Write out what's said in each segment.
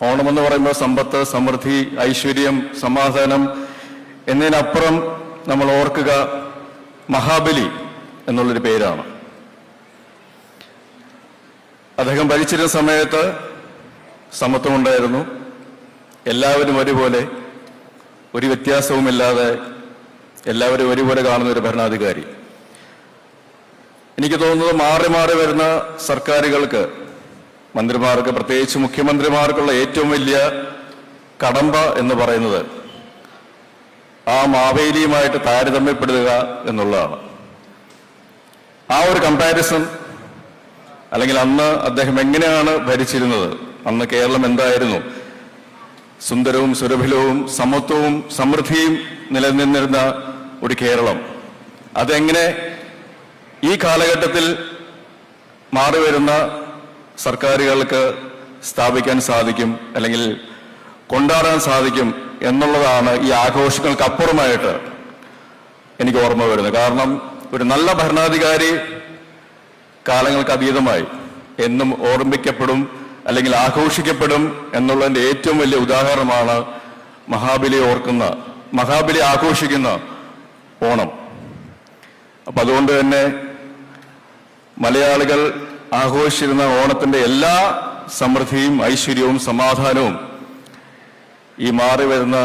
ഓണമെന്ന് പറയുമ്പോൾ സമ്പത്ത്, സമൃദ്ധി, ഐശ്വര്യം, സമാധാനം എന്നതിനപ്പുറം നമ്മൾ ഓർക്കുക മഹാബലി എന്നുള്ളൊരു പേരാണ്. അദ്ദേഹം ഭരിച്ചിരുന്ന സമയത്ത് സമത്വമുണ്ടായിരുന്നു. എല്ലാവരും ഒരുപോലെ, ഒരു വ്യത്യാസവുമില്ലാതെ എല്ലാവരും ഒരുപോലെ കാണുന്ന ഒരു ഭരണാധികാരി. എനിക്ക് തോന്നുന്നത് മാറി മാറി വരുന്ന സർക്കാരുകൾക്ക്, മന്ത്രിമാർക്ക്, പ്രത്യേകിച്ച് മുഖ്യമന്ത്രിമാർക്കുള്ള ഏറ്റവും വലിയ കടമ്പ എന്ന് പറയുന്നത് ആ മാവേലിയുമായിട്ട് താരതമ്യപ്പെടുക എന്നുള്ളതാണ്. ആ ഒരു കമ്പാരിസൺ, അല്ലെങ്കിൽ അന്ന് അദ്ദേഹം എങ്ങനെയാണ് ഭരിച്ചിരുന്നത്, അന്ന് കേരളം എന്തായിരുന്നു, സുന്ദരവും സുരഭിലവും സമത്വവും സമൃദ്ധിയും നിലനിന്നിരുന്ന ഒരു കേരളം, അതെങ്ങനെ ഈ കാലഘട്ടത്തിൽ മാറി വരുന്ന സർക്കാരുകൾക്ക് സ്ഥാപിക്കാൻ സാധിക്കും, അല്ലെങ്കിൽ കൊണ്ടാടാൻ സാധിക്കും എന്നുള്ളതാണ് ഈ ആഘോഷങ്ങൾക്കപ്പുറമായിട്ട് എനിക്ക് ഓർമ്മ വരുന്നത്. കാരണം ഒരു നല്ല ഭരണാധികാരി കാലങ്ങൾക്ക് അതീതമായി എന്നും ഓർമ്മിക്കപ്പെടും, അല്ലെങ്കിൽ ആഘോഷിക്കപ്പെടും എന്നുള്ളതിൻ്റെ ഏറ്റവും വലിയ ഉദാഹരണമാണ് മഹാബലി ആഘോഷിക്കുന്ന ഓണം. അപ്പം അതുകൊണ്ട് തന്നെ മലയാളികൾ ആഘോഷിച്ചിരുന്ന ഓണത്തിൻ്റെ എല്ലാ സമൃദ്ധിയും ഐശ്വര്യവും സമാധാനവും ഈ മാറി വരുന്ന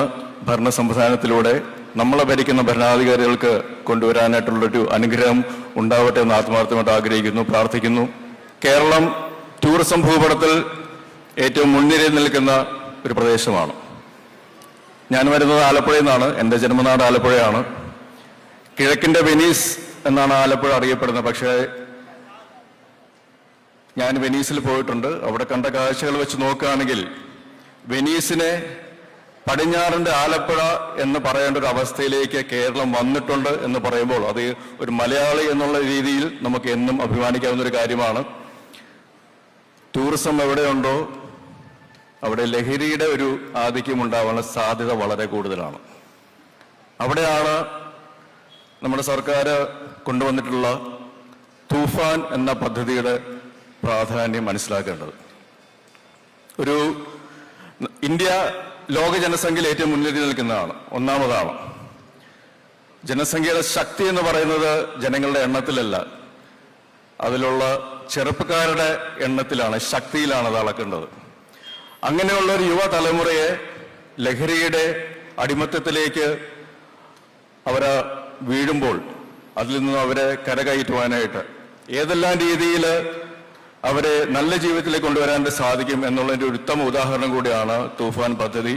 ഭരണ സംവിധാനത്തിലൂടെ നമ്മളെ ഭരിക്കുന്ന ഭരണാധികാരികൾക്ക് കൊണ്ടുവരാനായിട്ടുള്ളൊരു അനുഗ്രഹം ഉണ്ടാവട്ടെ എന്ന് ആത്മാർത്ഥമായിട്ട് ആഗ്രഹിക്കുന്നു, പ്രാർത്ഥിക്കുന്നു. കേരളം ടൂറിസം ഭൂപടത്തിൽ ഏറ്റവും മുൻനിരയിൽ നിൽക്കുന്ന ഒരു പ്രദേശമാണ്. ഞാൻ വരുന്നത് ആലപ്പുഴയിൽ നിന്നാണ്. എൻ്റെ ജന്മനാട് ആലപ്പുഴയാണ്. കിഴക്കിൻ്റെ വെനീസ് എന്നാണ് ആലപ്പുഴ അറിയപ്പെടുന്നത്. പക്ഷേ ഞാൻ വെനീസിൽ പോയിട്ടുണ്ട്. അവിടെ കണ്ട കാഴ്ചകൾ വെച്ച് നോക്കുകയാണെങ്കിൽ വെനീസിനെ പടിഞ്ഞാറിൻ്റെ ആലപ്പുഴ എന്ന് പറയേണ്ട ഒരു അവസ്ഥയിലേക്ക് കേരളം വന്നിട്ടുണ്ട് എന്ന് പറയുമ്പോൾ അത് ഒരു മലയാളി എന്നുള്ള രീതിയിൽ നമുക്ക് എന്നും അഭിമാനിക്കാവുന്ന ഒരു കാര്യമാണ്. ടൂറിസം എവിടെയുണ്ടോ അവിടെ ലഹരിയുടെ ഒരു ആധിക്യം ഉണ്ടാവാനുള്ള സാധ്യത വളരെ കൂടുതലാണ്. അവിടെയാണ് നമ്മുടെ സർക്കാർ കൊണ്ടുവന്നിട്ടുള്ള തൂഫാൻ എന്ന പദ്ധതിയുടെ പ്രാധാന്യം മനസ്സിലാക്കേണ്ടത്. ഇന്ത്യ ലോക ജനസംഖ്യയിൽ ഏറ്റവും മുന്നിൽ നിൽക്കുന്നതാണ്, ഒന്നാമതാണ്. ജനസംഖ്യയുടെ ശക്തി എന്ന് പറയുന്നത് ജനങ്ങളുടെ എണ്ണത്തിലല്ല, അതിലുള്ള ചെറുപ്പക്കാരുടെ എണ്ണത്തിലാണ്, ശക്തിയിലാണ് അത് അളക്കേണ്ടത്. അങ്ങനെയുള്ള ഒരു യുവതലമുറയെ ലഹരിയുടെ അടിമത്തത്തിലേക്ക് അവരെ വീഴുമ്പോൾ അതിൽ നിന്നും അവരെ കരകയറ്റുവാനായിട്ട് ഏതെല്ലാം രീതിയിൽ അവരെ നല്ല ജീവിതത്തിലേക്ക് കൊണ്ടുവരാൻ സാധിക്കും എന്നുള്ളതിൻ്റെ ഒരു ഉത്തമ ഉദാഹരണം കൂടിയാണ് തൂഫാൻ പദ്ധതി.